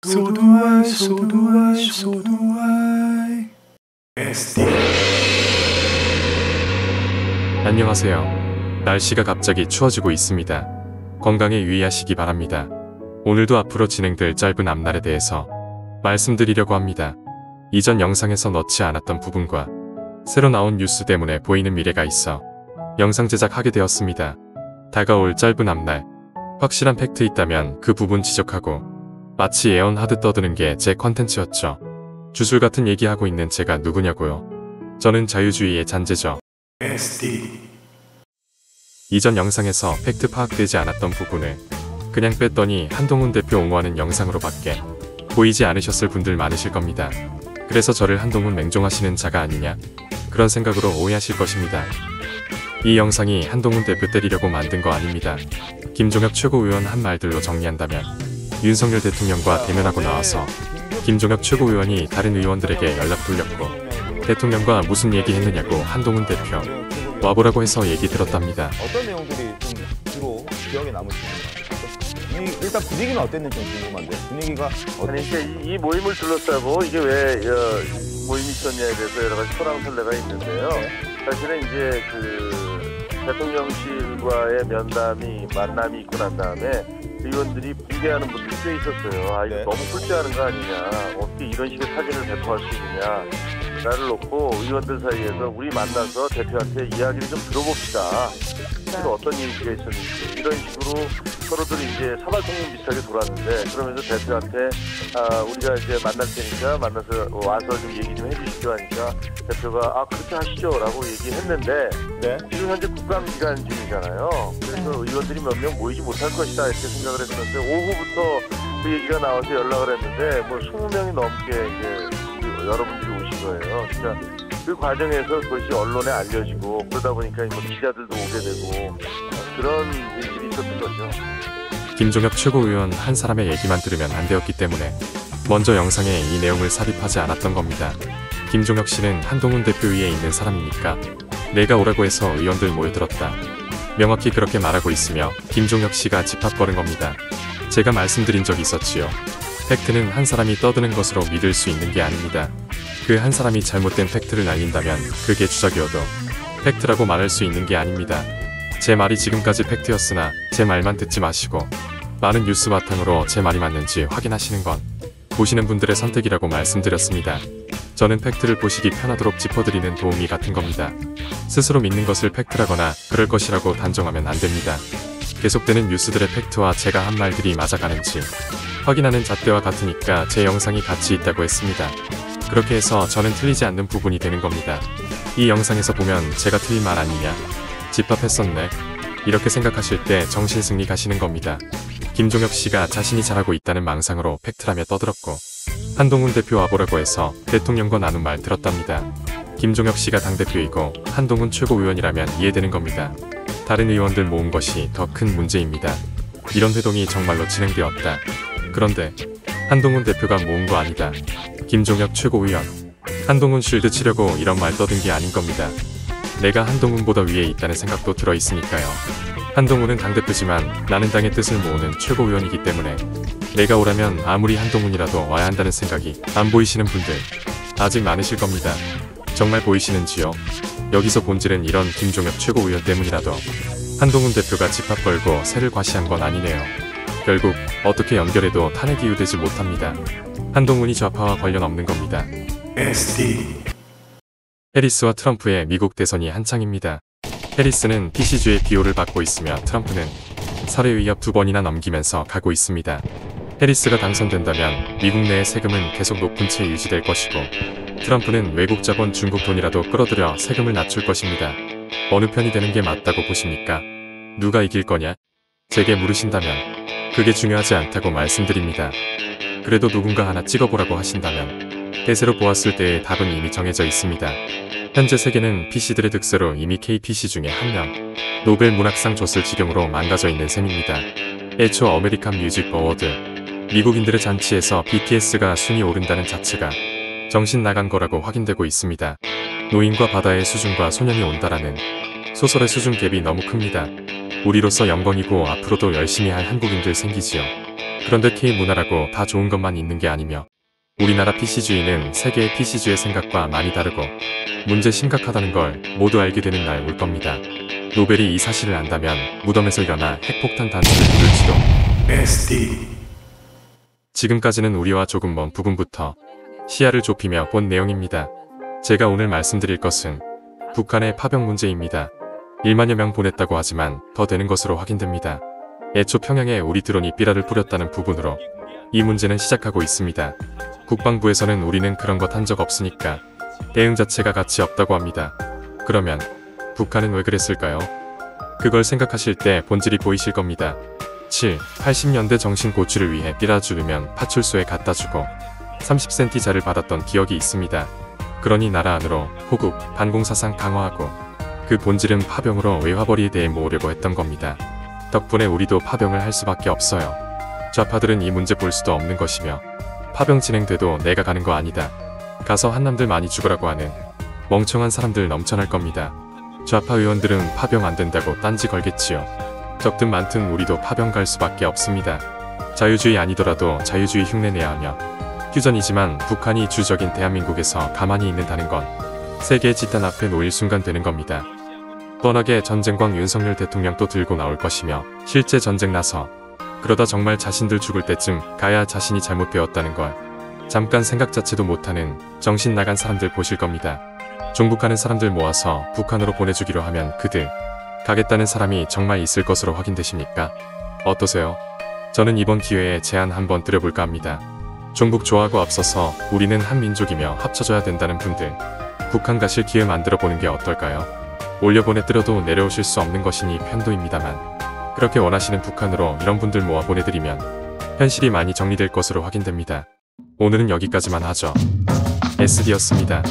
So do I, so do I, so do I. SD. 안녕하세요. 날씨가 갑자기 추워지고 있습니다. 건강에 유의하시기 바랍니다. 오늘도 앞으로 진행될 짧은 앞날에 대해서 말씀드리려고 합니다. 이전 영상에서 넣지 않았던 부분과 새로 나온 뉴스 때문에 보이는 미래가 있어 영상 제작하게 되었습니다. 다가올 짧은 앞날, 확실한 팩트 있다면 그 부분 지적하고 마치 예언하듯 떠드는 게 제 컨텐츠였죠. 주술 같은 얘기하고 있는 제가 누구냐고요. 저는 자유주의의 잔재죠. SD. 이전 영상에서 팩트 파악되지 않았던 부분을 그냥 뺐더니 한동훈 대표 옹호하는 영상으로 밖에 보이지 않으셨을 분들 많으실 겁니다. 그래서 저를 한동훈 맹종하시는 자가 아니냐, 그런 생각으로 오해하실 것입니다. 이 영상이 한동훈 대표 때리려고 만든 거 아닙니다. 김종혁 최고위원 한 말들로 정리한다면 윤석열 대통령과 대면하고 나와서 김종혁 최고위원이 다른 의원들에게 연락 돌렸고 대통령과 무슨 얘기 했느냐고 한동훈 대표 와보라고 해서 얘기 들었답니다. 어떤 내용들이 좀 주로 기억에 남으시나요? 일단 분위기는 어땠는지 좀 궁금한데, 분위기가 아니, 그러니까 이 모임을 둘러싸고 이게 왜 모임이 있었냐에 대해서 여러 가지 소랑설레가 있는데요. 사실은 이제 그 대통령실과의 만남이 있고 난 다음에 의원들이 붕괴하는 분들이 꽤 있었어요. 아, 이거 네. 너무 훌륭하는 거 아니냐, 어떻게 이런 식의 사진을 배포할 수 있느냐 나를 놓고 의원들 사이에서 우리 만나서 대표한테 이야기를 좀 들어봅시다. 실제로 어떤 얘기가 있었는지, 이런 식으로 서로들 이제 사발통령 비슷하게 돌았는데, 그러면서 대표한테 우리가 이제 만날 테니까 만나서 와서 좀 얘기 좀 해주시죠 하니까 대표가 그렇게 하시죠 라고 얘기했는데, 네. 지금 현재 국감기간 중이잖아요. 그래서 의원들이 몇 명 모이지 못할 것이다 이렇게 생각을 했었는데, 오후부터 그 얘기가 나와서 연락을 했는데 뭐 20명이 넘게 이제 여러분들이 오신 거예요. 그러니까 그 과정에서 그것이 언론에 알려지고, 그러다 보니까 뭐 기자들도 오게 되고 그런 일들이 있었던 거죠. 김종혁 최고위원 한 사람의 얘기만 들으면 안 되었기 때문에 먼저 영상에 이 내용을 삽입하지 않았던 겁니다. 김종혁 씨는 한동훈 대표 위에 있는 사람이니까 내가 오라고 해서 의원들 모여들었다, 명확히 그렇게 말하고 있으며 김종혁 씨가 집합거는 겁니다. 제가 말씀드린 적이 있었지요. 팩트는 한 사람이 떠드는 것으로 믿을 수 있는 게 아닙니다. 그 한 사람이 잘못된 팩트를 날린다면 그게 주작이어도 팩트라고 말할 수 있는 게 아닙니다. 제 말이 지금까지 팩트였으나 제 말만 듣지 마시고 많은 뉴스 바탕으로 제 말이 맞는지 확인하시는 건 보시는 분들의 선택이라고 말씀드렸습니다. 저는 팩트를 보시기 편하도록 짚어드리는 도우미 같은 겁니다. 스스로 믿는 것을 팩트라거나 그럴 것이라고 단정하면 안 됩니다. 계속되는 뉴스들의 팩트와 제가 한 말들이 맞아가는지 확인하는 잣대와 같으니까 제 영상이 같이 있다고 했습니다. 그렇게 해서 저는 틀리지 않는 부분이 되는 겁니다. 이 영상에서 보면 제가 틀린 말 아니냐, 집합했었네, 이렇게 생각하실 때 정신승리 가시는 겁니다. 김종혁 씨가 자신이 잘하고 있다는 망상으로 팩트라며 떠들었고 한동훈 대표 와보라고 해서 대통령과 나눈 말 들었답니다. 김종혁 씨가 당대표이고 한동훈 최고위원이라면 이해되는 겁니다. 다른 의원들 모은 것이 더 큰 문제입니다. 이런 회동이 정말로 진행되었다. 그런데 한동훈 대표가 모은 거 아니다. 김종혁 최고위원, 한동훈 쉴드 치려고 이런 말 떠든 게 아닌 겁니다. 내가 한동훈보다 위에 있다는 생각도 들어있으니까요. 한동훈은 당대표지만 나는 당의 뜻을 모으는 최고위원이기 때문에 내가 오라면 아무리 한동훈이라도 와야 한다는 생각이 안 보이시는 분들 아직 많으실 겁니다. 정말 보이시는지요? 여기서 본질은 이런 김종혁 최고위원 때문이라도 한동훈 대표가 집합 걸고 새를 과시한 건 아니네요. 결국 어떻게 연결해도 탄핵 이유되지 못합니다. 한동훈이 좌파와 관련 없는 겁니다. SD. 해리스와 트럼프의 미국 대선이 한창입니다. 해리스는 PC주의 비호를 받고 있으며 트럼프는 살해 위협 2번이나 넘기면서 가고 있습니다. 해리스가 당선된다면 미국 내의 세금은 계속 높은 채 유지될 것이고 트럼프는 외국 자본 중국 돈이라도 끌어들여 세금을 낮출 것입니다. 어느 편이 되는 게 맞다고 보십니까? 누가 이길 거냐? 제게 물으신다면 그게 중요하지 않다고 말씀드립니다. 그래도 누군가 하나 찍어보라고 하신다면 대세로 보았을 때의 답은 이미 정해져 있습니다. 현재 세계는 PC들의 득세로 이미 KPC 중에 한 명 노벨 문학상 줬을 지경으로 망가져 있는 셈입니다. 애초 아메리칸 뮤직 어워드 미국인들의 잔치에서 BTS가 순위 오른다는 자체가 정신 나간 거라고 확인되고 있습니다. 노인과 바다의 수준과 소년이 온다라는 소설의 수준 갭이 너무 큽니다. 우리로서 영광이고 앞으로도 열심히 할 한국인들 생기지요. 그런데 K문화라고 다 좋은 것만 있는 게 아니며 우리나라 PC주의는 세계의 PC주의 생각과 많이 다르고 문제 심각하다는 걸 모두 알게 되는 날 올 겁니다. 노벨이 이 사실을 안다면 무덤에서 일어나 핵폭탄 단추를 누를지도. SD 지금까지는 우리와 조금 먼 부분부터 시야를 좁히며 본 내용입니다. 제가 오늘 말씀드릴 것은 북한의 파병 문제입니다. 1만여 명 보냈다고 하지만 더 되는 것으로 확인됩니다. 애초 평양에 우리 드론이 삐라를 뿌렸다는 부분으로 이 문제는 시작하고 있습니다. 국방부에서는 우리는 그런 것 한 적 없으니까 대응 자체가 가치 없다고 합니다. 그러면 북한은 왜 그랬을까요? 그걸 생각하실 때 본질이 보이실 겁니다. 80년대 정신 고취를 위해 삐라 주르면 파출소에 갖다 주고 30cm자를 받았던 기억이 있습니다. 그러니 나라 안으로 호국, 반공사상 강화하고 그 본질은 파병으로 외화벌이에 대해 모으려고 했던 겁니다. 덕분에 우리도 파병을 할 수밖에 없어요. 좌파들은 이 문제 볼 수도 없는 것이며 파병 진행돼도 내가 가는 거 아니다. 가서 한남들 많이 죽으라고 하는 멍청한 사람들 넘쳐날 겁니다. 좌파 의원들은 파병 안 된다고 딴지 걸겠지요. 적든 많든 우리도 파병 갈 수밖에 없습니다. 자유주의 아니더라도 자유주의 흉내내야 하며 휴전이지만 북한이 주적인 대한민국에서 가만히 있는다는 건 세계의 지탄 앞에 놓일 순간 되는 겁니다. 뻔하게 전쟁광 윤석열 대통령 또 들고 나올 것이며 실제 전쟁 나서 그러다 정말 자신들 죽을 때쯤 가야 자신이 잘못 배웠다는 걸 잠깐 생각 자체도 못하는 정신 나간 사람들 보실 겁니다. 종북하는 사람들 모아서 북한으로 보내주기로 하면 그들 가겠다는 사람이 정말 있을 것으로 확인되십니까? 어떠세요? 저는 이번 기회에 제안 한번 드려볼까 합니다. 종북 좋아하고 앞서서 우리는 한 민족이며 합쳐져야 된다는 분들 북한 가실 기회 만들어 보는 게 어떨까요? 올려보내드려도 내려오실 수 없는 것이니 편도입니다만 그렇게 원하시는 북한으로 이런 분들 모아 보내드리면 현실이 많이 정리될 것으로 확인됩니다. 오늘은 여기까지만 하죠. SD였습니다.